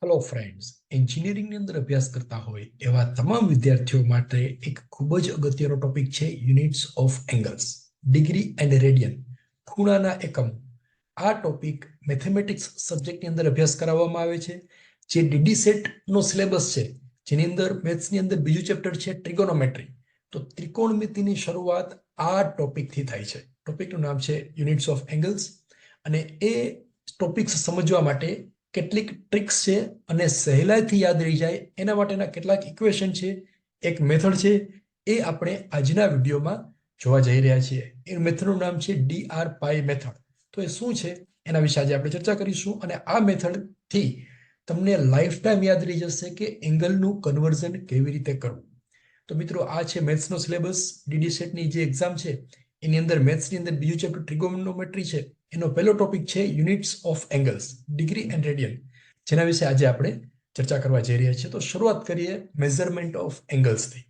Hello friends, એન્જિનિયરિંગની અંદર અભ્યાસ કરતા હોય એવા તમામ વિદ્યાર્થીઓ માટે એક ખૂબ જ અગત્યનો ટોપિક છે units of angles, degree and radian, ખૂણાના એકમ. આ ટોપિક મેથેમેટિક્સ સબ્જેક્ટની અંદર અભ્યાસ કરાવવામાં આવે છે. જે ડીડી સેટનો સિલેબસ છે, જેની અંદર મેથ્સની અંદર બીજું ચેપ્ટર છે ટ્રિગોનોમેટ્રી. તો ત્રિકોણમિતિની શરૂઆત આ ટોપિકથી થાય છે. ટોપિકનું નામ છે યુનિટ્સ ઓફ એંગલ્સ, અને એ ટોપિક્સ સમજવા માટે કેટલીક ટ્રિક્સ છે અને સહેલાઈથી યાદ રહી જાય એના માટેના કેટલાક ઇક્વેશન છે, એક મેથડ છે. એ આપણે આજના વિડીયોમાં જોવા જઈ રહ્યા છીએ. એ મેથડનું નામ છે ડીઆર પાઈ મેથડ. તો એ શું છે એના વિશે આજે આપણે ચર્ચા કરીશું, અને આ મેથડથી તમને લાઈફ ટાઈમ યાદ રહી જશે કે એંગલનું કન્વર્ઝન કેવી રીતે કરવું. તો મિત્રો, આ છે મેથ્સનો સિલેબસ. ડીડી સેટની જે એક્ઝામ છે એની અંદર મેથ્સની અંદર બીજું ચેપ્ટર ટ્રિગોનોમેટ્રી છે. એનો પહેલો ટોપિક છે units of angles, degree and radian, જેના વિશે આજે આપણે ચર્ચા કરવા જઈ રહ્યા છીએ. તો શરૂઆત કરીએ મેઝરમેન્ટ ઓફ એંગલ્સથી.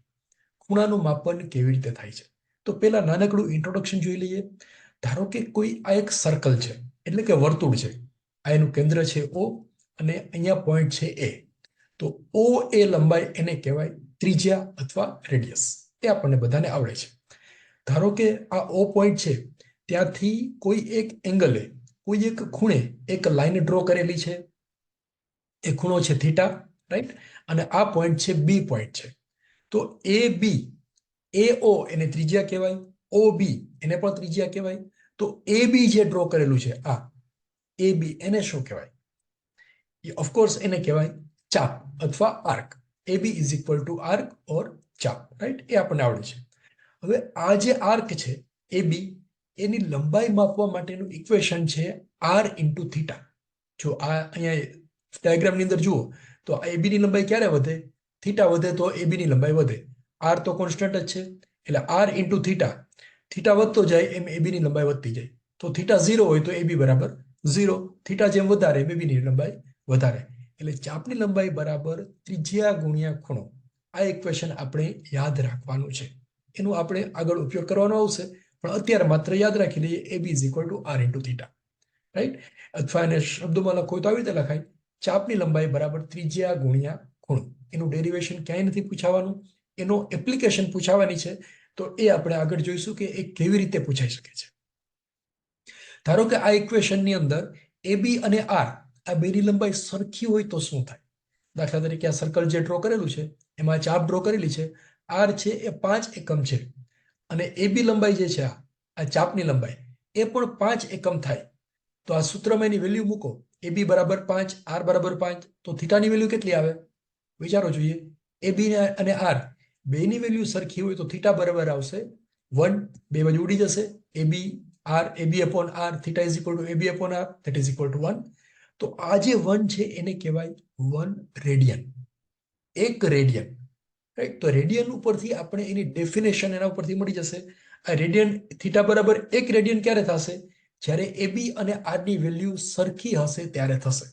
ખૂણાનું માપન કેવી રીતે થાય છે, તો પહેલા નાનકડું ઇન્ટ્રોડક્શન જોઈ લઈએ. ધારો કે કોઈ આ એક સર્કલ છે, એટલે કે વર્તુળ છે. આ એનું કેન્દ્ર છે O, અને અહીંયા પોઈન્ટ છે A. તો O એ લંબાઈ, એને કહેવાય ત્રિજ્યા અથવા રેડિયસ. એ આપણને બધાને આવડે છે. ધારો કે આ O પોઈન્ટ છે, ત્યાંથી કોઈ એક એંગલે, કોઈ એક ખૂણે એક લાઈન ડ્રો કરેલી છે. એ ખૂણો છે થીટા, રાઈટ? અને આ પોઈન્ટ છે બી પોઈન્ટ છે. તો એ બી, એ ઓ એને ત્રિજ્યા કહેવાય, ઓ બી એને પણ ત્રિજ્યા કહેવાય. તો એ બી જે ડ્રો કરેલું છે, આ એ બી, એને શું કહેવાય? ઓફકોર્સ એને કહેવાય ચાપ અથવા arc. A B is equal to arc or ચાપ, રાઈટ? એ આપણને આવડે છે. હવે આ જે આર્ક છે એ બી, એની લંબાઈ માપવા માટેનું ઇક્વેશન છે આર ઇન્ટુ થીટા. જો આ અહીંયા ડાયાગ્રામની અંદર જુઓ તો એબી ની લંબાઈ ક્યારે વધે? થીટા વધે તો એબી ની લંબાઈ વધે. આર તો કોન્સ્ટન્ટ જ છે, એટલે આર ઇન્ટુ થીટા. થીટા વધતો જાય એમ એબી ની લંબાઈ વધતી જાય. તો થીટા 0 હોય તો એબી બરાબર 0. થીટા જેમ વધારે એબી ની લંબાઈ વધારે. એટલે ચાપની લંબાઈ બરાબર ત્રિજ્યા ગુણ્યા ખૂણો. આ ઇક્વેશન આપણે યાદ રાખવાનું છે. એનું આપણે આગળ ઉપયોગ કરવાનો આવશે, પણ અત્યારે માત્ર યાદ રાખી લઈએ AB is equal to R into theta, right? અથવા એને શબ્દોમાં લખો તો આવી રીતે લખાય, ચાપની લંબાઈ બરાબર ત્રિજ્યા ગુણ્યા ખૂણો. એનું ડેરિવેશન ક્યાંય નથી પૂછાવાનું, એનો એપ્લિકેશન પૂછાવાની છે. તો એ આપણે આગળ જોઈશું કે એ કેવી રીતે પૂછાઈ શકે છે. ધારો કે આ ઇક્વેશનની અંદર એ બી અને આર, આ બેની લંબાઈ સરખી હોય તો શું થાય? દાખલા તરીકે આ સર્કલ જે ડ્રો કરેલું છે એમાં ચાપ ડ્રો કરેલી છે. આર છે એ 5 એકમ છે, અને એ બી લંબાઈ જે છે, આ ચાપની લંબાઈ, એ પણ 5 એકમ થાય. તો આ સૂત્રમાં એની વેલ્યુ મૂકો, એ બી બરાબર 5, આર બરાબર 5. તો થીટાની વેલ્યુ કેટલી આવે? વિચારો જોઈએ. એ બી અને આર બેની વેલ્યુ સરખી હોય તો થીટા બરાબર આવશે 1. બે બાજુ ઉડી જશે. A B R, A B upon R, theta is equal to A B upon R, that is equal to 1. તો આ જે 1 છે એને કહેવાય 1 રેડિયન, 1 રેડિયન, રાઈટ? તો રેડિયન ઉપરથી આપણે એની ડેફિનેશન એના ઉપરથી મળી જશે. આ રેડિયન, થીટા બરાબર 1 રેડિયન ક્યારે થશે? જ્યારે એ બી અને આર ની વેલ્યુ સરખી હશે ત્યારે થશે.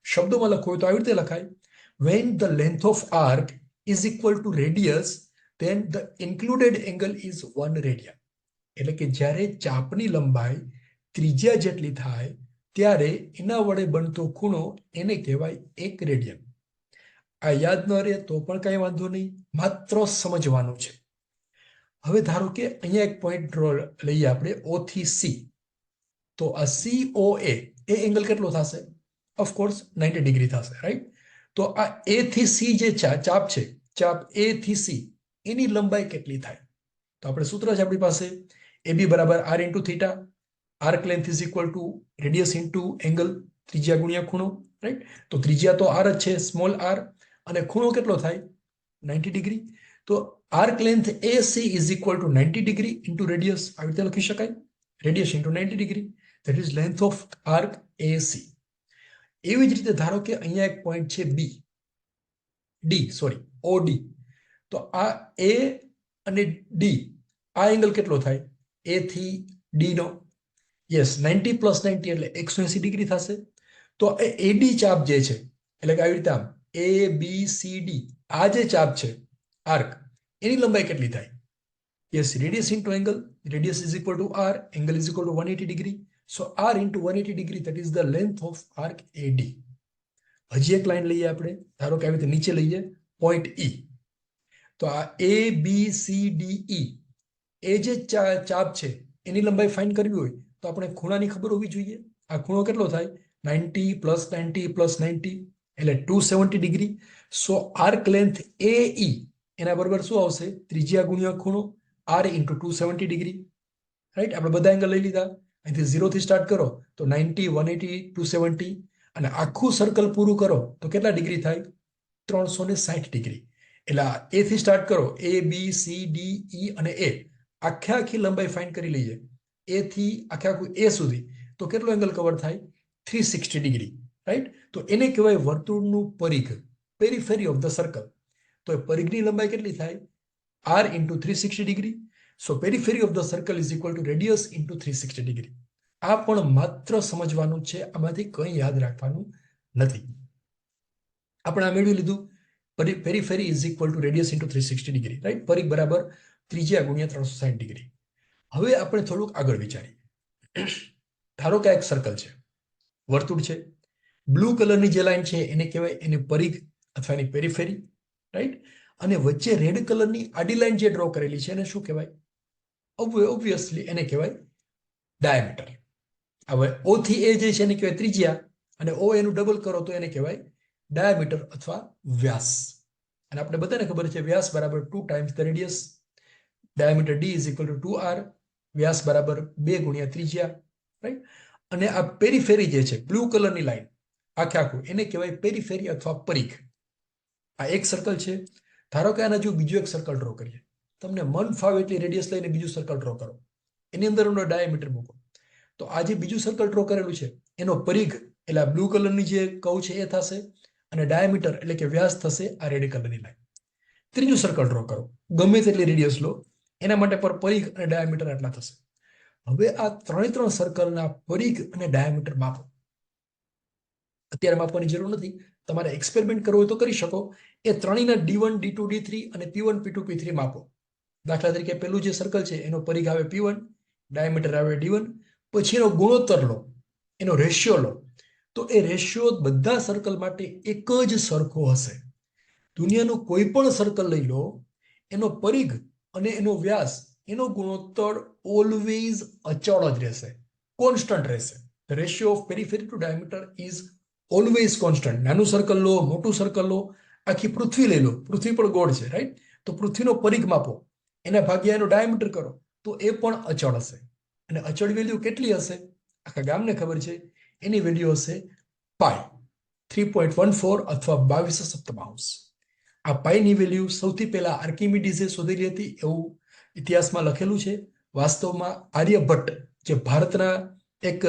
શબ્દોમાં લખવું હોય તો આવી રીતે લખાય, when the length of arc is equal to radius, then the included angle is 1 radian. એટલે કે જ્યારે ચાપની લંબાઈ ત્રિજ્યા જેટલી થાય ત્યારે એના વડે બનતો ખૂણો એને કહેવાય 1 રેડિયન. આ યાદ ન રહે તો પણ કઈ વાંધો નહીં, માત્ર સમજવાનું છે. હવે ધારો કે અહીંયા એક પોઈન્ટ ડ્રો લઈએ આપણે, O થી C. તો આ COA, એ એંગલ કેટલો થશે? ઓફકોર્સ 90 ડિગ્રી થશે, રાઈટ? તો આ A થી C જે ચાપ છે, ચાપ A થી C, એની લંબાઈ કેટલી થાય? તો આપણે સૂત્ર છે આપણી પાસે, AB બરાબર R into theta. Arc length is equal to radius into angle, ત્રિજ્યા ગુણ્યા ખૂણો, રાઈટ? તો ત્રિજ્યા તો R જ છે, સ્મોલ r, અને ખૂણો કેટલો થાય? 90 ડિગ્રી. તો arc length AC is equal two 90 degree into radius. આવી રીતે લખી શકાય, radius into 90 degree, that is length of arc AC. એવી જ રીતે ધારો કે અહીંયા એક પોઈન્ટ છે OD. તો આ A અને D, આ એંગલ કેટલો થાય? A થી D નો, યસ, 90 પ્લસ 90 એટલે 180 ડિગ્રી થશે. તો AD ચાપ જે છે, એટલે કે આવી રીતે આમ ABCD, આ જે ચાપ છે આર્ક, એની લંબાઈ કેટલી થાય? Yes, radius into angle, radius is equal to R, angle is equal to 180 degree. So r into 180 degree, that is the length of arc AD. હજી એક લાઈન લઈએ આપણે, ધારો કે આવી રીતે નીચે લઈએ પોઈન્ટ E. તો આ ABCDE એ જે ચાપ છે એની લંબાઈ ફાઇન્ડ કરવી હોય તો આપણે ખૂણાની ખબર હોવી જોઈએ. આ ખૂણો કેટલો થાય? 90 + 90 + 90 એટલે 270 ડિગ્રી. સો આર્ક લેન્થ AE એના બરાબર શું આવશે? ત્રિજ્યા ગુણ્યા ખૂણો R × 270 ડિગ્રી. રાઈટ, આપણે બધા એંગલ લઈ લીધા. અહીંથી 0 થી સ્ટાર્ટ કરો તો 90, 180, 270 અને આખું સર્કલ પૂરું કરો તો કેટલા ડિગ્રી થાય? 360 ડિગ્રી. એટલે A થી સ્ટાર્ટ કરો, ABCDE અને A આખી લંબાઈ ફાઇન્ડ કરી લઈએ. A થી આખું A સુધી તો કેટલો એંગલ કવર થાય? 360 ડિગ્રી. રાઈટ, તો એને કહેવાય વર્તુળનું પરિઘ, પેરિફેરી ઓફ ધ સર્કલ. તો એ પરિઘની લંબાઈ કેટલી થાય? R × 360 degree. So periphery of the circle is equal to radius × 360 degree. આ પણ માત્ર સમજવાનું છે, આમાંથી કંઈ યાદ રાખવાનું નથી. આપણે આ મેળવી લીધું. Periphery is equal to radius × 360 degree. Right, પરિઘ બરાબર ત્રિજ્યા ગુણ્યા 360 ડિગ્રી. હવે આપણે થોડુંક આગળ વિચારીએ. ધારો કે એક સર્કલ છે, વર્તુળ છે. બ્લુ કલરની જે લાઈન છે એને કહેવાય એની પરિઘ અથવા એની પેરિફેરી. રાઈટ, અને વચ્ચે રેડ કલરની આડી લાઈન જે ડ્રો કરેલી છે એને શું કહેવાય? ઓબ્વિયસલી એને કહેવાય ડાયામીટર. હવે O થી A જે છે એને કહેવાય ત્રિજ્યા, અને O એનું ડબલ કરો તો એને કહેવાય ડાયામીટર અથવા વ્યાસ. અને આપણે બધાને ખબર છે વ્યાસ બરાબર 2 times the radius. Diameter D is equal two 2R. વ્યાસ બરાબર 2 ગુણ્યા ત્રિજ્યા. રાઈટ, અને આ પેરિફેરી જે છે બ્લુ કલરની લાઈન આખું એને કહેવાય પેરિફેરી અથવા પરિઘ. આ એક સર્કલ છે. ધારો કે આના જો બીજું એક સર્કલ ડ્રો કરીએ. તમને મન ફાવે એટલી રેડિયસ લઈને બીજું સર્કલ ડ્રો કરો, એની અંદર એનો ડાયામીટર મૂકો. તો આ જે બીજું સર્કલ ડ્રો કરેલું છે એનો પરિઘ એટલે બ્લુ કલરની જે કર્વ છે એ થશે, અને ડાયામીટર એટલે કે વ્યાસ થશે આ રેડ કલરની લાઈન. ત્રીજું સર્કલ ડ્રો કરો, ગમે તેટલી રેડિયસ લો, એના માટે પર પરિઘ અને ડાયામીટર આટલા થશે. હવે આ ત્રણ સર્કલના પરિઘ અને ડાયામીટર માપો. અત્યારે માપવાની જરૂર નથી, તમારે એક્સપેરિમેન્ટ કરવો હોય તો કરી શકો. એ ત્રણેયના D1, D2, D3 અને P1, P2, P3 માપો. દાખલા તરીકે પેલું જે સર્કલ છે એનો પરિઘ આવે P1, ડાયામીટર આવે D1, પછી એનો ગુણોત્તર લો, એનો રેશિયો લો. તો એ રેશિયો બધા સર્કલ માટે એક જ સરખો હશે. દુનિયાનું કોઈ પણ સર્કલ લઈ લો, એનો પરિઘ અને એનો વ્યાસ, એનો ગુણોત્તર ઓલવેઝ અચળ જ રહેશે, કોન્સ્ટન્ટ રહેશે. The ratio of periphery to diameter is always constant. નાનું સર્કલ લો, મોટું સર્કલ લો, આખી પૃથ્વી લઈ લો, પૃથ્વી પણ ગોળ છે, રાઈટ? તો પૃથ્વીનો પરિઘ માપો, એના ભાગ્યા એનો ડાયામીટર કરો તો એ પણ અચળ હશે. અને અચળ વેલ્યુ કેટલી હશે? આખા ગામને ખબર છે, એની વેલ્યુ હશે પાઈ 3.14 અથવા 22 સપ્તમાંશ. આ પાઈની વેલ્યુ સૌથી પહેલા આર્કિમિડીઝે શોધેલી હતી એવું ઇતિહાસમાં લખેલું છે. વાસ્તવમાં આર્યભટ્ટ જે ભારતના એક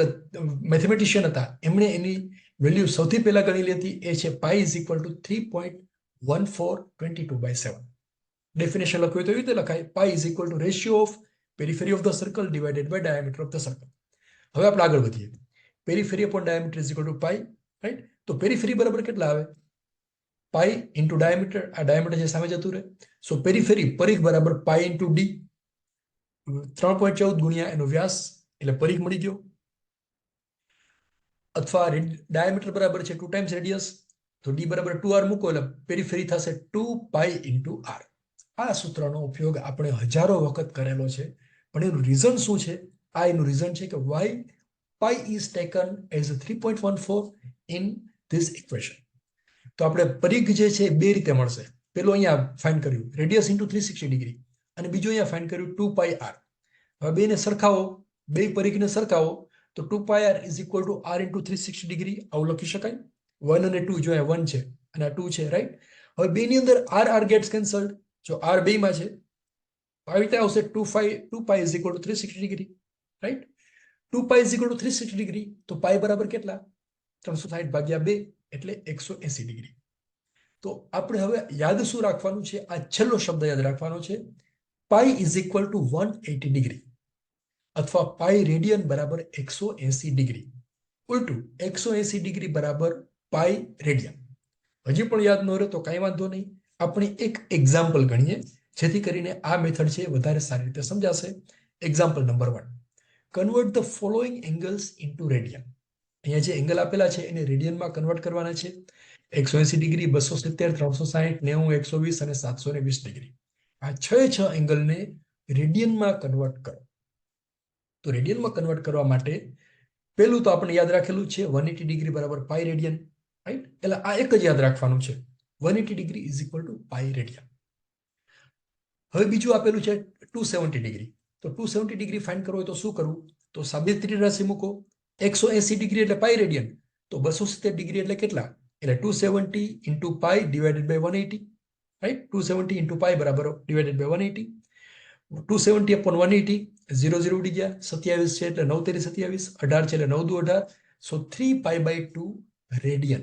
મેથેમેટિશિયન હતા, એમણે એની વેલ્યુ સૌથી પહેલા ગણેલી હતી. એ છે pi is equal to 3.1422/7. Definition લખ્યું હોય તો એવી રીતે લખાય, pi is equal to ratio of periphery of the circle divided by diameter of the circle. હવે આપણે આગળ વધીએ. Periphery upon diameter is equal to pi. Right, તો પેરિફેરી બરાબર કેટલા આવે? Pi into diameter. આ ડાયામીટર જે સામે જતું રહે. સો પેરિફેરી પરિઘ બરાબર પાઈ ઇન્ટુ D. 3.14 ગુણ્યા એનો વ્યાસ એટલે પરિઘ મળી ગયો. અથવા ડાયામીટર બરાબર છે 2 ટાઈમ્સ રેડિયસ, તો D બરાબર 2R મૂકો એટલે પેરિફેરી થશે 2 પાઈ ઇન્ટુ R. આ સૂત્રનો ઉપયોગ આપણે હજારો વખત કરેલો છે, પણ એનું રીઝન શું છે? આ એનું રીઝન છે કે why pi is taken as 3.14 in this equation. તો આપણે પરિઘ જે છે બે રીતે મળશે. પેલું અહીંયા ફાઇન્ડ કર્યું રેડિયસ ઇન્ટુ 360 ડિગ્રી, અને બીજું અહીંયા ફાઇન્ડ કર્યું 2 પાઈ R. હવે બેને સરખાવો, બે પરિઘને સરખાવો તો 2 પાઈ R is equal two R into 360 degree આવું લખી શકાય. 1 અને 2 જો અહીંયા 1 છે અને આ 2 છે, રાઈટ? હવે બેની અંદર R ગેટ્સ કેન્સલ્ડ. જો R બેમાં છે આવી રીતે આવશે 2 પાઈ is equal two 360 degree, right? 2 pi is equal two 360 degree, તો પાઈ બરાબર કેટલા? 360 ભાગ્યા 2 એટલે 180 ડિગ્રી. તો આપણે હવે યાદ શું રાખવાનું છે? આ છેલ્લો શબ્દ યાદ રાખવાનો છે, pi is equal to 180 degree, અથવા પાઈ રેડિયન બરાબર 180 ડિગ્રી. ઉલટું 180 ડિગ્રી બરાબર પાઈ રેડિયન. હજી પણ યાદ ન રહે તો કાંઈ વાંધો નહીં, આપણે એક એક્ઝામ્પલ ગણીએ જેથી કરીને આ મેથડ છે વધારે સારી રીતે સમજાશે. Example number 1, convert the following angles into radian. અહીંયા જે એંગલ આપેલા છે એને રેડિયનમાં કન્વર્ટ કરવાના છે. 180 ડિગ્રી, 270, 360, 90, 120 અને 720 ડિગ્રી. આ છ એંગલને રેડિયનમાં કન્વર્ટ કરો. તો રેડિયનમાં કન્વર્ટ કરવા માટે પહેલું તો આપણે યાદ રાખેલું છે 180 ડિગ્રી બરાબર પાઈ રેડિયન, રાઈટ? એટલે આ એક જ યાદ રાખવાનું છે, 180 degree is equal to pi radian. હવે બીજું આપેલું છે 270 ડિગ્રી. તો 270 ડિગ્રી ફાઇન્ડ કરવો હોય તો શું કરવું? તો સાબિતી રાશિ મૂકો. 180 ડિગ્રી એટલે પાઈ રેડિયન, તો 270 ડિગ્રી એટલે કેટલા? એટલે 270 into pi divided by 180, right? 270 into pi બરાબર ડિવાઇડેડ બાય 180. 270 upon 180, 0 0 ઉડી ગયા, 27 છે એટલે 9 તેરી 27, 18 છે એટલે 9 દુ 18, સો 3 પાઈ બાય 2 રેડિયન.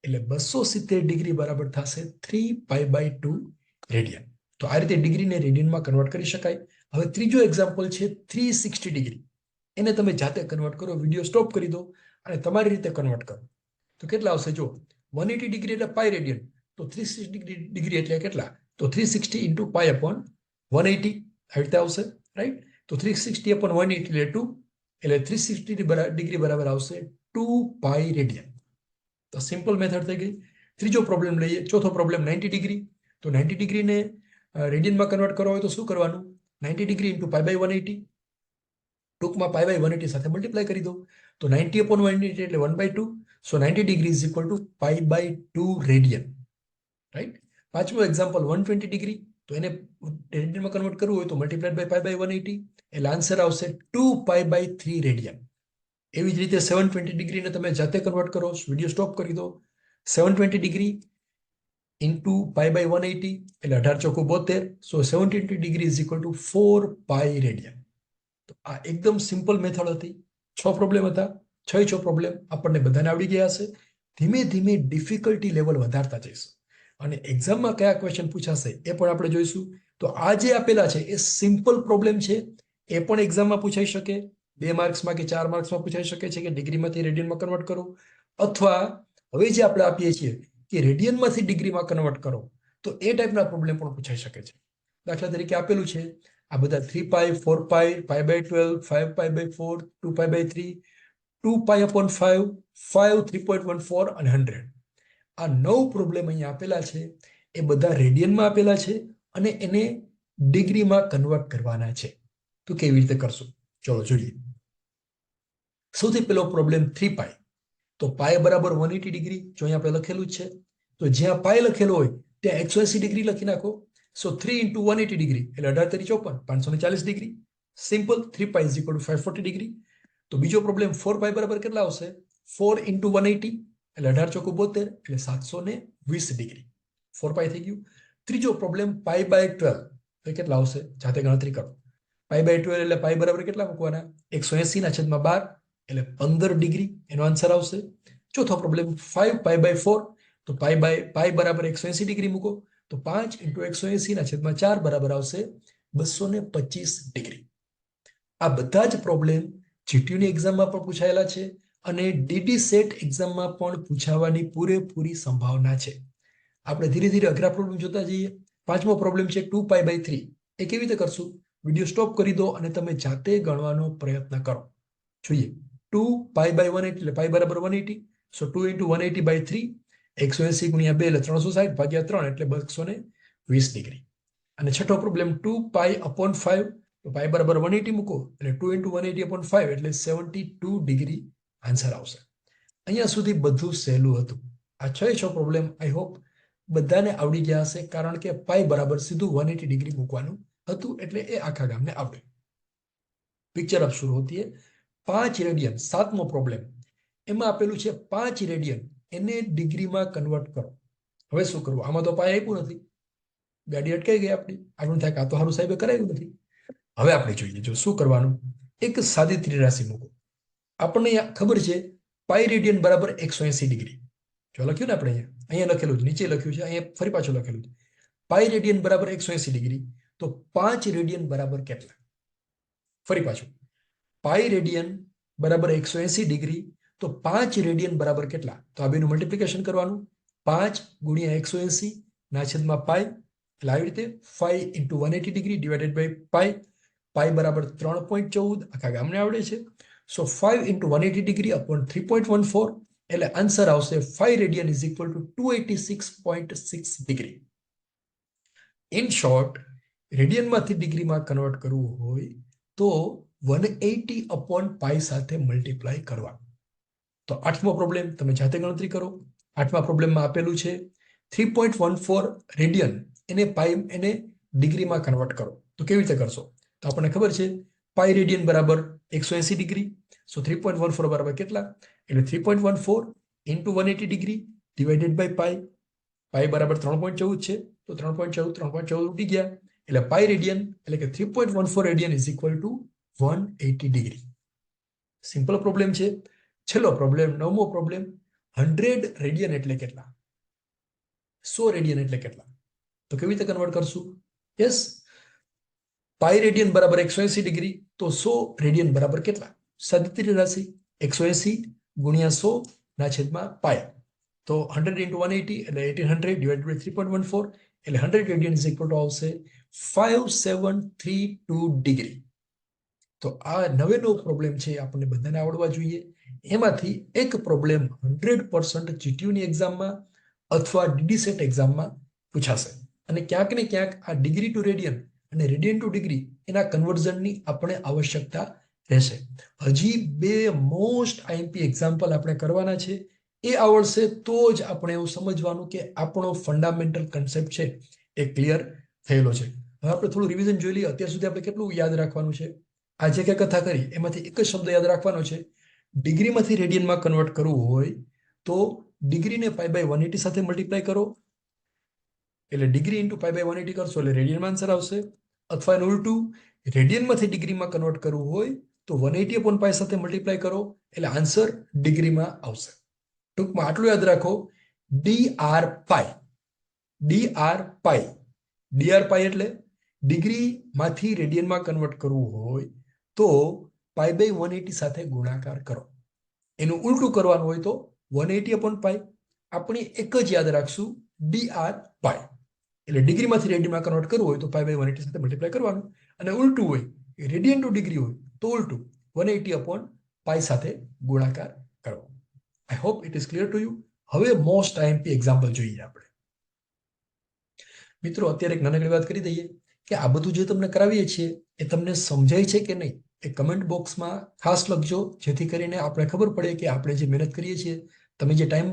એટલે 270 ડિગ્રી બરાબર થશે 3 પાઈ બાય 2 રેડિયન. તો આ રીતે ડિગ્રીને રેડિયનમાં કન્વર્ટ કરી શકાય. હવે ત્રીજો એક્ઝામ્પલ છે 360 ડિગ્રી. એને તમે જાતે કન્વર્ટ કરો, વિડીયો સ્ટોપ કરી દો અને તમારી રીતે કન્વર્ટ કરો. તો કેટલા આવશે? જો 180 ડિગ્રી એટલે પાઈ રેડિયન, તો 360 ડિગ્રી એટલે કેટલા? તો 360 ઇન્ટુ પાઈ અપોન 180, આવી રીતે આવશે, રાઈટ? તો 360 અપોન 180 એટલે 2, એટલે 360 ડિગ્રી બરાબર આવશે 2 પાઈ રેડિયન. તો સિમ્પલ મેથડ થઈ ગઈ. ત્રીજો પ્રોબ્લેમ લઈએ, ચોથો પ્રોબ્લેમ 90 ડિગ્રી. તો 90 ડિગ્રીને રેડિયનમાં કન્વર્ટ કરવા હોય તો શું કરવાનું? 90 ડિગ્રી ઇન્ટુ પાઈ બાય 180, ટૂંકમાં પાઈ બાય 180 સાથે મલ્ટીપ્લાય કરી દો. તો 90 upon 180 એટલે 1/2, so 90 degree is equal to pi by 2 radian, right? પાંચમો એક્ઝામ્પલ 120 ડિગ્રી. તો એને રેડિયનમાં કન્વર્ટ કરવું હોય તો મલ્ટીપ્લાઈડ બાય પાઈ બાય 180, એટલે આન્સર આવશે 2 પાઈ બાય 3 રેડિયન. એવી જ રીતે 720 ડિગ્રીને તમે જાતે કન્વર્ટ કરો, વિડીયો સ્ટોપ કરી દો. 720 ડિગ્રી ઇન્ટુ પાઈ બાય 180 એટલે 18 ચોખ્ખું 72, સો 720 degree is equal two 4 pi radian. તો આ એકદમ સિમ્પલ મેથડ હતી. 6 પ્રોબ્લેમ હતા. 6 પ્રોબ્લેમ આપણને બધાને આવડી ગયા હશે. ધીમે ધીમે ડિફિકલ્ટી લેવલ વધારતા જઈશું અને એક્ઝામમાં કયા ક્વેશ્ચન પૂછાશે એ પણ આપણે જોઈશું. તો આ જે આપેલા છે એ સિમ્પલ પ્રોબ્લેમ છે, એ પણ એક્ઝામમાં પૂછાઈ શકે, 2 માર્ક્સમાં કે 4 માર્ક્સમાં પૂછાઈ શકે છે કે ડિગ્રીમાંથી રેડિયનમાં કન્વર્ટ કરો, અથવા હવે જે આપણે આપીએ છીએ કે રેડિયનમાંથી ડિગ્રીમાં કન્વર્ટ કરો, તો એ ટાઈપના પ્રોબ્લેમ પણ પૂછાઈ શકે છે. દાખલા તરીકે આપેલું છે આ બધા 3 pi, 4 pi, pi by 12, 5 pi by 4, 2 pi by 3, 2 pi upon 5, 5, 3.14 અને 100. આ 9 પ્રોબ્લેમ અહીંયા આપેલા છે, એ બધા રેડિયનમાં આપેલા છે અને એને ડિગ્રીમાં કન્વર્ટ કરવાના છે. તો કેવી રીતે કરશું? ચલો જોઈએ. સૌથી પહેલો પ્રોબ્લેમ 3 પાઈ. તો પાઈ બરાબર 180 ડિગ્રી, જો અહીંયા આપણે લખેલું છે, તો જ્યાં પાઈ લખેલો હોય ત્યાં 180 ડિગ્રી લખી નાખો. સો 3 ઇન્ટુ 180 ડિગ્રી એટલે 18 તેરી 54, 540 degree. Simple. 3 pi is equal two 540 degree. તો બીજો પ્રોબ્લેમ 4 પાઈ બરાબર કેટલા આવશે? 4 ઇન્ટુ 180 એટલે 18 ચોખ્ખું 72 એટલે 720 ડિગ્રી. 4 પાઈ થઈ ગયું. ત્રીજો પ્રોબ્લેમ પાઈ બાય 12, તો કેટલા આવશે? જાતે ગણતરી કરો. પાઈ બાય 12 એટલે પાઈ બરાબર કેટલા મૂકવાના? 180 ના છેદમાં 12 એટલે 15 ડિગ્રી એનો આન્સર આવશે. ચોથો પ્રોબ્લેમ 5 પાઈ બાય 4, તો પાઈ બરાબર 180 ડિગ્રી મૂકો, તો 5 ઇન્ટુ 180 ના છેદમાં 4 બરાબર આવશે 225 ડિગ્રી. આ બધા જ પ્રોબ્લેમ જીટીયુની એક્ઝામમાં પણ પૂછાયેલા છે અને ડીડી સેટ એક્ઝામમાં પણ પૂછાવાની પૂરેપૂરી સંભાવના છે. આપણે ધીરે ધીરે અઘરા પ્રોબ્લેમ જોતા જઈએ. પાંચમો પ્રોબ્લેમ છે 2 પાઈ બાય 3. એ કેવી રીતે કરશું? વિડીયો સ્ટોપ કરી દો અને તમે જાતે ગણવાનો પ્રયત્ન કરો. જોઈએ. 2 પાઈ બાય 180 એટલે પાઈ બરાબર 180, સો 2 ઇન્ટુ 180 બાય 3, 180 ગુણ્યા 2 એટલે 360 ભાગ્યા 3 એટલે 220 ડિગ્રી. અને છઠ્ઠો પ્રોબ્લેમ 2 પાઈ અપોન 5, તો પાઈ બરાબર 180 મૂકો એટલે 2 ઇન્ટુ 180 અપોન 5 એટલે 72 ડિગ્રી આન્સર આવશે. અહીંયા સુધી બધું સહેલું હતું. આ 6 પ્રોબ્લેમ આઈ હોપ બધાને આવડી ગયા હશે, કારણ કે પાઈ બરાબર સીધું 180 ડિગ્રી મૂકવાનું હતું, એટલે એ આખા ગામને આવડે. પિક્ચર અબ શરૂ હોતી હૈ. 5 રેડિયન, 7મો પ્રોબ્લેમ. એમાં આપેલું છે 5 રેડિયન, એને ડિગ્રીમાં કન્વર્ટ કરો. હવે શું કરવું? આમાં તો પાઈ આપ્યું નથી, ગાડી અટકાઈ ગઈ આપણી. આપણને થાય કે આ તો સારું સાહેબે કરાવ્યું નથી. હવે આપણે જોઈએ જો શું કરવાનું. એક સાદી ત્રિરાશિ મૂકો. આપણને ખબર છે પાઈ રેડિયન બરાબર 180 ડિગ્રી. જો લખ્યું ને આપણે અહીંયા લખેલું છે, નીચે લખ્યું છે, અહીંયા ફરી પાછું લખેલું છે. પાઈ રેડિયન બરાબર 180 ડિગ્રી, તો 5 રેડિયન બરાબર કેટલા? ફરી પાછું. પાઈ રેડિયન બરાબર 180 ડિગ્રી, તો 5 રેડિયન બરાબર કેટલા? તો આ બેનું મલ્ટીપ્લિકેશન કરવાનું. 5 ગુણ્યા 180 ના છેદમાં પાઈ, એટલે આવી રીતે 5 ઇન્ટુ 180 ડિગ્રી ડિવાઇડેડ બાય પાઈ. પાઈ બરાબર 3.14, આખા ગામને આવડે છે. સો 5 ઇન્ટુ 180 ડિગ્રી અપોન 3.14 એટલે આન્સર આવશે 5 radian is equal to 286.6 degree. In short, રેડિયનમાંથી ડિગ્રીમાં કન્વર્ટ કરવું હોય તો 180 અપોન પાઈ સાથે મલ્ટીપ્લાય કરવા. તો 8મો પ્રોબ્લેમ તમે જાતે ગણતરી કરો. 8મા પ્રોબ્લેમમાં આપેલું છે 3.14 રેડિયન એને ડિગ્રીમાં કન્વર્ટ કરો. તો કેવી રીતે કરશો? તો આપણને ખબર છે પાઈ રેડિયન બરાબર 180 ડિગ્રી. સો 3.14 બરાબર કેટલા? એટલે 3.14 ઇન્ટુ 180 ડિગ્રી ડિવાઇડેડ બાય પાઈ. પાઈ બરાબર 3.14 છે, તો 3.14 ઉડી ગયા, એટલે પાઈ રેડિયન એટલે કે 3.14 radian is equal to 180 degree. Simple problem છે. છેલ્લો પ્રોબ્લેમ, 9મો પ્રોબ્લેમ, 100 રેડિયન એટલે કેટલા? 100 રેડિયન એટલે કેટલા? તો કેવી રીતે કન્વર્ટ કરશું? યસ, પાઈ રેડિયન બરાબર 180 ડિગ્રી, તો 100 રેડિયન બરાબર કેટલા? સાદી રાશિ 180 ગુણ્યા 100 ના છેદમાં પાઈ. તો 100 into 180 એટલે 1800 divided by 3.14 એટલે 100 રેડિયન ઇઝ ઇક્વલ ટુ આવશે 5732 ડિગ્રી. તો આ નવેનો પ્રોબ્લેમ છે, આપણને બધાને આવડવા જોઈએ. એમાંથી એક પ્રોબ્લેમ 100% જીટીયુની એક્ઝામમાં અથવા ડીડીસેટ એક્ઝામમાં પૂછાશે. અને ક્યાંક ને ક્યાંક આ ડિગ્રી ટુ રેડિયન અને રેડિયન ટુ ડિગ્રી એના કન્વર્ઝનની આપણે આવશ્યકતા રહેશે. હજી 2 મોસ્ટ આઈએમપી એક્ઝામ્પલ આપણે કરવાના છે. એ આવડશે તો જ આપણે એવું સમજવાનું કે આપણો ફંડામેન્ટલ કન્સેપ્ટ છે એ ક્લિયર થયેલો છે. હવે આપણે થોડું રિવિઝન જોઈ લઈએ. અત્યાર સુધી આપણે કેટલું યાદ રાખવાનું છે? આજે કે કથા કરી એમાંથી એક જ શબ્દ યાદ રાખવાનો છે. ડિગ્રીમાંથી રેડિયનમાં કન્વર્ટ કરવું હોય તો ડિગ્રીને પાઈ બાય 180 સાથે મલ્ટીપ્લાય કરો, એટલે ડિગ્રી ઇન્ટુ પાઈ બાય 180 કરશો એટલે રેડિયનમાં આન્સર આવશે. અથવા એનું ઉલટું, રેડિયનમાંથી ડિગ્રીમાં કન્વર્ટ કરવું હોય તો 180 અપોન પાઈ સાથે મલ્ટીપ્લાય કરો એટલે આન્સર ડિગ્રીમાં આવશે. ટૂંકમાં આટલું યાદ રાખો, ડીઆર પાઈ. ડીઆર પાઈ ડીઆર પાઈ એટલે ડિગ્રીમાંથી રેડિયનમાં કન્વર્ટ કરવું હોય તો પાઈ બાય 180 સાથે ગુણાકાર કરો. એનું ઉલટું કરવાનું હોય તો 180 અપોન પાઈ. આપણે એક જ યાદ રાખશું, ડીઆર પાઈ. એટલે ડિગ્રીમાંથી રેડિયનમાં કન્વર્ટ કરવું હોય તો પાઈ બાય 180 સાથે મલ્ટીપ્લાય કરવાનું, અને ઉલટું હોય રેડિયન ટુ ડિગ્રી હોય તો ઉલટું 180 અપોન પાઈ સાથે ગુણાકાર કરવો. I hope it is clear to you. હવે મોસ્ટ આઈએમપી એક્ઝામ્પલ જોઈએ આપણે. મિત્રો, અત્યારે એક નાનકડી વાત કરી દઈએ કે આ બધું જે તમને કરાવીએ છીએ એ તમને સમજાય છે કે નહીં એ કમેન્ટ બોક્સમાં ખાસ લખજો, જેથી કરીને આપણે ખબર પડે કે આપણે જે મહેનત કરીએ છીએ, તમે જે ટાઈમ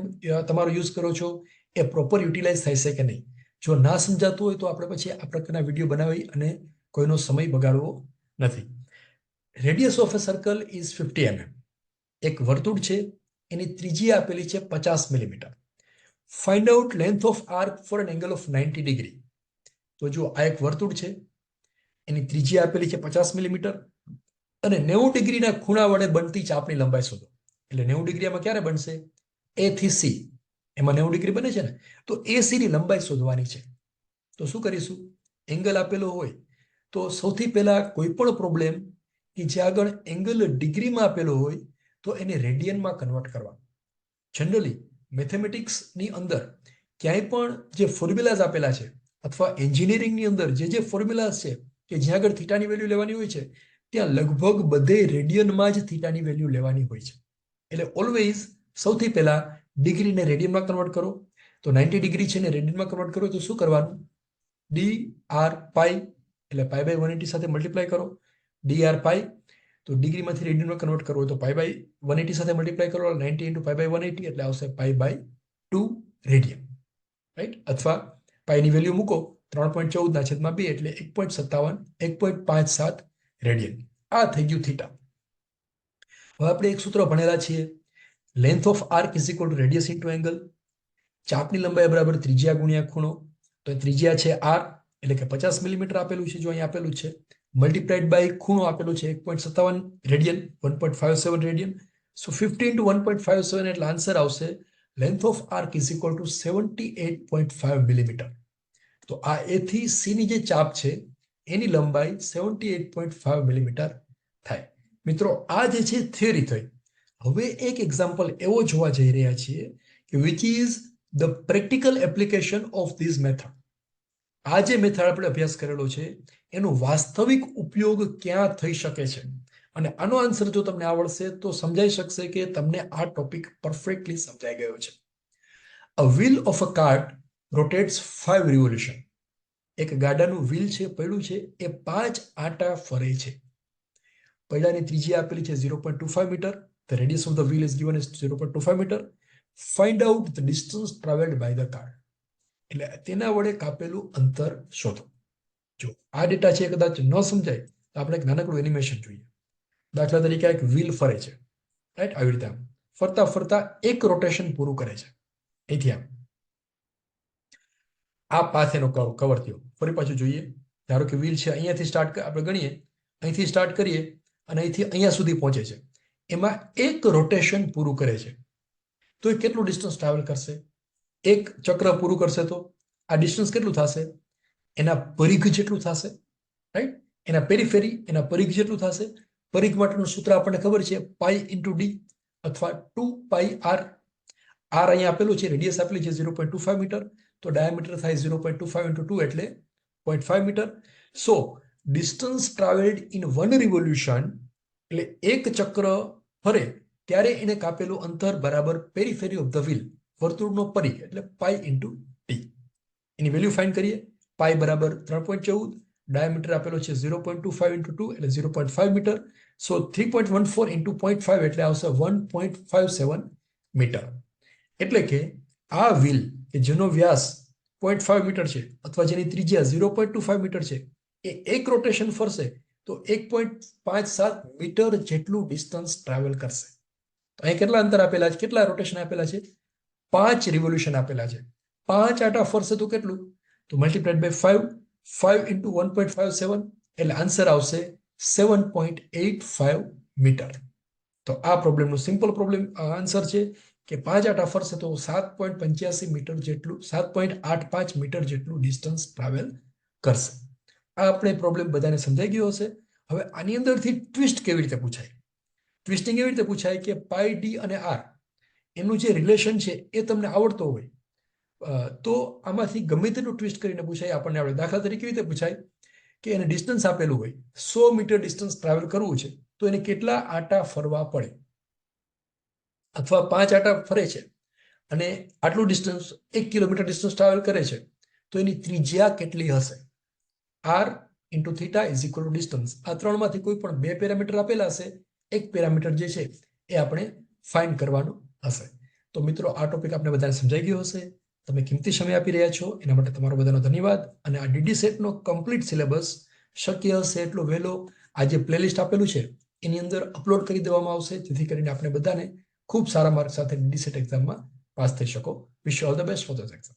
તમારો યુઝ કરો છો એ પ્રોપર યુટિલાઇઝ થાય છે કે નહીં. જો ના સમજાતું હોય તો આપણે પછી આ પ્રકારના વિડીયો બનાવી અને કોઈનો સમય બગાડવો નથી. Radius of A circle is 50 mm. એક વર્તુળ છે, એની ત્રિજ્યા આપેલી છે 50 millimetre. Find out length of arc for an angle of 90 degree. તો જો આ એક વર્તુળ છે, એની ત્રિજ્યા આપેલી છે 50 મિલીમીટર અને 90 ડિગ્રીના ખૂણા વડે બનતી ચાપની લંબાઈ શોધો. એટલે 90 ડિગ્રીમાં ક્યારે બનશે? એ થી સી, એમાં 90 ડિગ્રી બને છે ને, તો એ સી ની લંબાઈ શોધવાની છે. તો શું કરીશું? એંગલ આપેલો હોય તો સૌથી પહેલા કોઈ પણ પ્રોબ્લેમ કે જે આગળ એંગલ ડિગ્રીમાં આપેલો હોય તો એને રેડિયનમાં કન્વર્ટ કરવા. જનરલી મેથેમેટિક્સની અંદર ક્યાંય પણ જે ફોર્મ્યુલાઝ આપેલા છે અથવા એન્જિનિયરિંગની અંદર જે ફોર્મ્યુલાઝ છે કે જ્યાં આગળ થીટાની વેલ્યુ લેવાની હોય છે, ત્યાં લગભગ બધે રેડિયનમાં જ થીટાની વેલ્યુ લેવાની હોય છે. એટલે ઓલવેઝ સૌથી પહેલા ડિગ્રીને રેડિયનમાં કન્વર્ટ કરો. તો 90 ડિગ્રી છે ને રેડિયનમાં કન્વર્ટ કરો તો શું કરવાનું? ડી આર પાઈ એટલે પાઈ બાય 180 સાથે મલ્ટીપ્લાય કરો. ડી આર પાઈ, તો ડિગ્રીમાંથી રેડિયનમાં કન્વર્ટ કરવું હોય તો પાઈ બાય 180 સાથે મલ્ટીપ્લાય કરો, 90 ઇન્ટુ પાઈ બાય 180 એટલે આવશે પાઈ બાય 2 રેડિયન, રાઈટ? અથવા પાઈની વેલ્યુ મૂકો 3.14 ના છેદમાં 2 એટલે 1.57 રેડિયન. આ થઈ ગયું થીટા. હવે આપણે એક સૂત્ર ભણેલા છીએ, length of arc is equal to radius into angle. ચાપની લંબાઈ બરાબર ત્રિજ્યા ગુણ્યા ખૂણો. તો ત્રિજ્યા છે આર એટલે કે 50 મિલીમીટર આપેલું છે, જો અહીં આપેલું છે, મલ્ટીપ્લાઇડ બાય ખૂણો આપેલું છે 1.57 રેડિયન, 1.57 રેડિયન. સો 50 into 1.57 એટલે આન્સર આવશે length of arc is equal two 78.5 millimetre. તો આ એ થી સી ની જે ચાપ છે એની લંબાઈ 78.5 મિલીમીટર થાય. મિત્રો, આ જે છે થિયરી થઈ. હવે એક એક્ઝામ્પલ એવો જોવા જઈ રહ્યા છીએ કે which is the practical application of this method. આ જે મેથડ આપણે અભ્યાસ કરેલો છે એનો વાસ્તવિક ઉપયોગ ક્યાં થઈ શકે છે અને આનો આન્સર જો તમને આવડશે તો સમજાઈ શકશે કે તમને આ ટોપિક પરફેક્ટલી સમજાઈ ગયો છે. A wheel of a cart rotates 5 revolution. એક ગાડાનું વ્હીલ છે પૈડું છે એ 5 આંટા ફરે છે. પૈડાની ત્રિજ્યા આપેલી છે 0.25 metre. The radius of the wheel is given as 0.25 metre. Find out the distance traveled by the car. એટલે તેના વડે કાપેલું અંતર શોધો. જો આ ડેટા છે કદાચ ન સમજાય તો આપણે એક નાનકડું એનિમેશન જોઈએ. દાખલા તરીકે એક વ્હીલ ફરે છે, રાઈટ? આવી રીતે ફરતા ફરતા એક રોટેશન પૂરું કરે છે. અહીંથી આ પાથ એનો કવર થયો. ફરી પાછું જોઈએ. ધારો કે વ્હીલ છે અહીંયાથી સ્ટાર્ટ આપણે ગણીએ, અહીંથી સ્ટાર્ટ કરીએ અને અહીંથી અહીંયા સુધી પહોંચે છે. એમાં એક રોટેશન પૂરું કરે છે તો એ કેટલું ડિસ્ટન્સ ટ્રાવેલ કરશે? એક ચક્ર પૂરું કરશે તો આ ડિસ્ટન્સ કેટલું થશે? એના પરિઘ જેટલું થશે, રાઈટ? એના પેરીફેરી એના પરિઘ જેટલું થશે. પરિઘ માટેનું સૂત્ર આપણને ખબર છે, પાઈ ઇન્ટુ ડી અથવા 2 પાઈ આર. આર અહીંયા આપેલું છે, રેડિયસ આપેલી છે 0.25 મીટર, તો ડાયામીટર થાય 0.25 ઇન્ટુ 2 એટલે 0.5 metre. So distance travelled in 1 revolution એટલે એક ચક્ર ફરે ત્યારે એને કાપેલું અંતર બરાબર પેરીફેરી ઓફ ધ વ્હીલ, વર્તુળનો પરિઘ, એટલે પાઈ ઇન્ટુ ડી. એની વેલ્યુ ફાઇન્ડ કરીએ. પાઈ બરાબર 3.14, ડાયામીટર આપેલો છે 0.25 ઇન્ટુ 2 એટલે 0.5 મીટર. સો 3.14 ઇન્ટુ 0.5 એટલે આવશે 1.57 મીટર. એટલે કે આ વ્હીલ કે જેનો વ્યાસ 0.5 મીટર છે અથવા જેની ત્રિજ્યા 0.25 મીટર છે એ એક રોટેશન ફરશે તો 1.57 મીટર જેટલું ડિસ્ટન્સ ટ્રાવેલ કરશે. તો અહીં કેટલા અંતર આપેલા છે, કેટલા રોટેશન આપેલા છે? 5 રિવોલ્યુશન આપેલા છે. 5 આટા ફરશે તો કેટલું? તો મલ્ટીપ્લાઇડ બાય 5, 5 ઇન્ટુ 1.57 એટલે આન્સર આવશે 7.85 મીટર. તો આ પ્રોબ્લેમનું સિમ્પલ પ્રોબ્લેમ આન્સર છે કે 5 આટા ફરશે તો 7.85 મીટર જેટલું, 7.85 મીટર જેટલું ડિસ્ટન્સ ટ્રાવેલ કરશે. આ આપણે પ્રોબ્લેમ બધાને સમજાઈ ગયો હશે. હવે આની અંદરથી ટ્વિસ્ટ કેવી રીતે પૂછાય? ટ્વિસ્ટિંગ એવી રીતે પૂછાય કે પાઈ ડી અને આર એનું જે રિલેશન છે એ તમને આવડતો હોય તો આમાંથી ગમે તેટલું ટ્વિસ્ટ કરીને પૂછાય આપણને આવડે. દાખલા તરીકે કેવી રીતે પૂછાય કે એને ડિસ્ટન્સ આપેલું હોય, 100 મીટર ડિસ્ટન્સ ટ્રાવેલ કરવું છે તો એને કેટલા આટા ફરવા પડે? અથવા 5 આટા ફરે છે અને આટલું ડિસ્ટન્સ 1 કિલોમીટર ડિસ્ટન્સ ટ્રાવેલ કરે છે તો એની ત્રિજ્યા કેટલી હશે? R into theta is equal to distance. આ ત્રણમાંથી કોઈ પણ 2 પેરામીટર આપેલા હશે, એક પેરામીટર જે છે એ આપણે ફાઇન્ડ કરવાનું હશે. તો મિત્રો આ ટોપિક આપણે બધાને સમજાઈ ગયો હશે. તમે કિંમતી સમય આપી રહ્યા છો એના માટે તમારો બધાનો ધન્યવાદ. અને આ ડીડી સેટનો કમ્પ્લીટ સિલેબસ શક્ય હશે એટલો વહેલો આ જે પ્લેલિસ્ટ આપેલું છે એની અંદર અપલોડ કરી દેવામાં આવશે, જેથી કરીને આપણે બધાને ખૂબ સારા માર્ક સાથે ડીડી સેટ એક્ઝામમાં પાસ થઈ શકો. Wish you all the best for this exam.